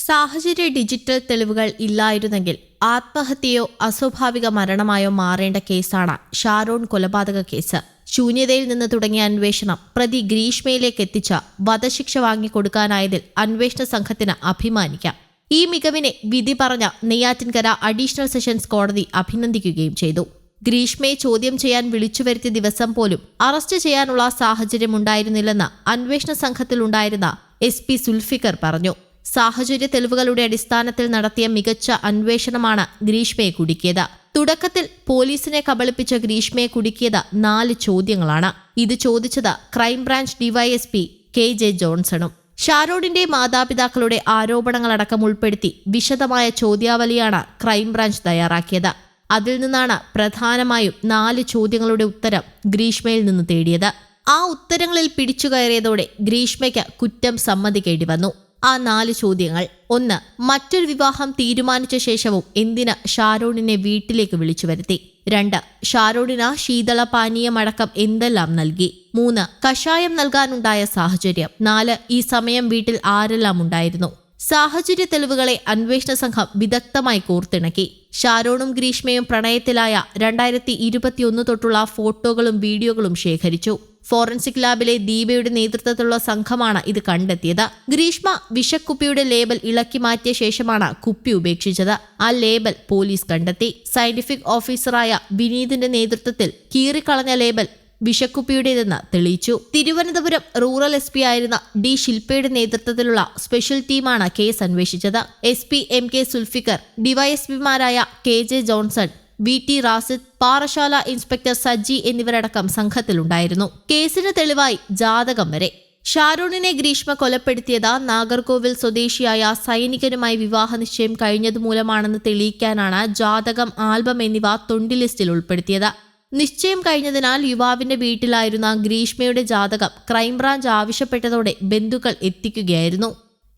സാഹചര്യ ഡിജിറ്റൽ തെളിവുകൾ ഇല്ലായിരുന്നെങ്കിൽ ആത്മഹത്യയോ അസ്വാഭാവിക മരണമായോ മാറേണ്ട കേസാണ് ഷാരോൺ കൊലപാതക കേസ്. ശൂന്യതയിൽ നിന്ന് തുടങ്ങിയ അന്വേഷണം പ്രതി ഗ്രീഷ്മയിലേക്ക് എത്തിച്ച വധശിക്ഷ വാങ്ങിക്കൊടുക്കാനായതിൽ അന്വേഷണ സംഘത്തിന് അഭിമാനിക്കാം. ഈ മികവിനെ വിധി പറഞ്ഞ നെയ്യാറ്റിൻകര അഡീഷണൽ സെഷൻസ് കോടതി അഭിനന്ദിക്കുകയും ചെയ്തു. ഗ്രീഷ്മയെ ചോദ്യം ചെയ്യാൻ വിളിച്ചുവരുത്തിയ ദിവസം പോലും അറസ്റ്റ് ചെയ്യാനുള്ള സാഹചര്യമുണ്ടായിരുന്നില്ലെന്ന് അന്വേഷണ സംഘത്തിലുണ്ടായിരുന്ന SP സുൽഫിക്കർ പറഞ്ഞു. സാഹചര്യ തെളിവുകളുടെ അടിസ്ഥാനത്തിൽ നടത്തിയ മികച്ച അന്വേഷണമാണ് ഗ്രീഷ്മയെ കുടുക്കിയത്. തുടക്കത്തിൽ പോലീസിനെ കബളിപ്പിച്ച ഗ്രീഷ്മയെ കുടുക്കിയത് 4 ചോദ്യങ്ങളാണ്. ഇത് ചോദിച്ചത് ക്രൈംബ്രാഞ്ച് DYSP KJ ജോൺസണും. ഷാരോണിന്റെ മാതാപിതാക്കളുടെ ആരോപണങ്ങളടക്കം ഉൾപ്പെടുത്തി വിശദമായ ചോദ്യാവലിയാണ് ക്രൈംബ്രാഞ്ച് തയ്യാറാക്കിയത്. അതിൽ നിന്നാണ് പ്രധാനമായും 4 ചോദ്യങ്ങളുടെ ഉത്തരം ഗ്രീഷ്മയിൽ നിന്ന് തേടിയത്. ആ ഉത്തരങ്ങളിൽ പിടിച്ചുകയറിയതോടെ ഗ്രീഷ്മയ്ക്ക് കുറ്റം സമ്മതിക്കേണ്ടി വന്നു. ആ 4 ചോദ്യങ്ങൾ: 1. മറ്റൊരു വിവാഹം തീരുമാനിച്ച ശേഷവും എന്തിന് ഷാരോണിനെ വീട്ടിലേക്ക് വിളിച്ചു വരുത്തി? 2. ഷാരോണിന് ശീതളപാനീയമടക്കം എന്തെല്ലാം നൽകി? 3. കഷായം നൽകാനുണ്ടായ സാഹചര്യം? 4. ഈ സമയം വീട്ടിൽ ആരെല്ലാം ഉണ്ടായിരുന്നു? സാഹചര്യ തെളിവുകളെ അന്വേഷണ സംഘം വിദഗ്ധമായി കോർത്തിണക്കി. ഷാരോണും ഗ്രീഷ്മയും പ്രണയത്തിലായ 2021 തൊട്ടുള്ള ഫോട്ടോകളും വീഡിയോകളും ശേഖരിച്ചു. ഫോറൻസിക് ലാബിലെ ദീപയുടെ നേതൃത്വത്തിലുള്ള സംഘമാണ് ഇത് കണ്ടെത്തിയത്. ഗ്രീഷ്മ വിഷക്കുപ്പിയുടെ ലേബൽ ഇളക്കി മാറ്റിയ ശേഷമാണ് കുപ്പി ഉപേക്ഷിച്ചത്. ആ ലേബൽ പോലീസ് കണ്ടെത്തി. സയന്റിഫിക് ഓഫീസറായ വിനീതിന്റെ നേതൃത്വത്തിൽ കീറിക്കളഞ്ഞ ലേബൽ വിഷക്കുപ്പിയുടേതെന്ന് തെളിയിച്ചു. തിരുവനന്തപുരം റൂറൽ SP ആയിരുന്ന D ശില്പയുടെ നേതൃത്വത്തിലുള്ള സ്പെഷ്യൽ ടീമാണ് കേസ് അന്വേഷിച്ചത്. SP MK സുൽഫിക്കർ, DYSPമാരായ KJ Johnson, VT Rasid, Parassala inspector Sajji എന്നിവരടക്കം സംഘത്തിലുണ്ടായിരുന്നു. കേസിന് തെളിവായി ജാതകം വരെ. ഷാരോണിനെ ഗ്രീഷ്മ കൊലപ്പെടുത്തിയത് നാഗർകോവിൽ സ്വദേശിയായ സൈനികനുമായി വിവാഹ നിശ്ചയം കഴിഞ്ഞതുമൂലമാണെന്ന് തെളിയിക്കാനാണ് ജാതകം, ആൽബം എന്നിവ തൊണ്ടി ലിസ്റ്റിൽ ഉൾപ്പെടുത്തിയത്. നിശ്ചയം കഴിഞ്ഞതിനാൽ യുവാവിന്റെ വീട്ടിലായിരുന്ന ഗ്രീഷ്മയുടെ ജാതകം ക്രൈംബ്രാഞ്ച് ആവശ്യപ്പെട്ടതോടെ ബന്ധുക്കൾ എത്തിക്കുകയായിരുന്നു.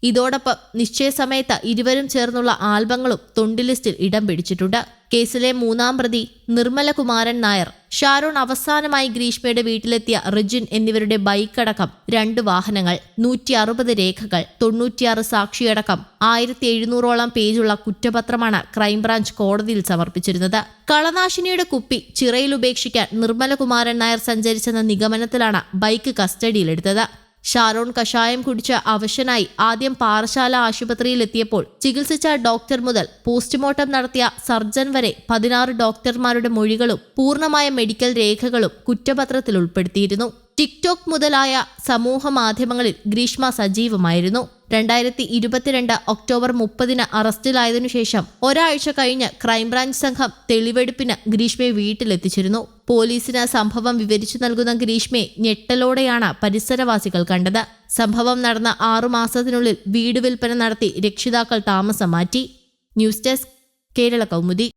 ഇതോടൊപ്പം നിശ്ചയസമയത്ത് ഇരുവരും ചേർന്നുള്ള ആൽബങ്ങളും തൊണ്ടി ലിസ്റ്റിൽ ഇടം പിടിച്ചിട്ടുണ്ട്. കേസിലെ 3-ാം പ്രതി നിർമ്മലകുമാരൻ നായർ, ഷാരോൺ അവസാനമായി ഗ്രീഷ്മയുടെ വീട്ടിലെത്തിയ റിജിൻ എന്നിവരുടെ ബൈക്കടക്കം 2 വാഹനങ്ങൾ, 160 രേഖകൾ, 96 സാക്ഷിയടക്കം 1700ഓളം പേജുള്ള കുറ്റപത്രമാണ് ക്രൈംബ്രാഞ്ച് കോടതിയിൽ സമർപ്പിച്ചിരുന്നത്. കളനാശിനിയുടെ കുപ്പി ചിറയിൽ ഉപേക്ഷിക്കാൻ നിർമ്മലകുമാരൻ നായർ സഞ്ചരിച്ചെന്ന നിഗമനത്തിലാണ് ബൈക്ക് കസ്റ്റഡിയിലെടുത്തത്. ഷാരോൺ കഷായം കുടിച്ച് അവശനായി ആദ്യം പാറശാല ആശുപത്രിയിലെത്തിയപ്പോൾ ചികിത്സിച്ച ഡോക്ടർ മുതൽ പോസ്റ്റ്മോർട്ടം നടത്തിയ സർജൻ വരെ 16 ഡോക്ടർമാരുടെ മൊഴികളും പൂർണ്ണമായ മെഡിക്കൽ രേഖകളും കുറ്റപത്രത്തിൽ ഉൾപ്പെടുത്തിയിരുന്നു. ടിക്ടോക്ക് മുതലായ സമൂഹ മാധ്യമങ്ങളിൽ ഗ്രീഷ്മ സജീവമായിരുന്നു. 2022 ഒക്ടോബർ 30 അറസ്റ്റിലായതിനു ശേഷം ഒരാഴ്ച കഴിഞ്ഞ് ക്രൈംബ്രാഞ്ച് സംഘം തെളിവെടുപ്പിന് ഗ്രീഷ്മയെ വീട്ടിലെത്തിച്ചിരുന്നു. പോലീസിന് സംഭവം വിവരിച്ചു നൽകുന്ന ഗ്രീഷ്മയെ ഞെട്ടലോടെയാണ് പരിസരവാസികൾ കണ്ടത്. സംഭവം നടന്ന 6 മാസത്തിനുള്ളിൽ വീട് വിൽപ്പന നടത്തി രക്ഷിതാക്കൾ താമസം മാറ്റി. News desk, Kerala Kaumudi.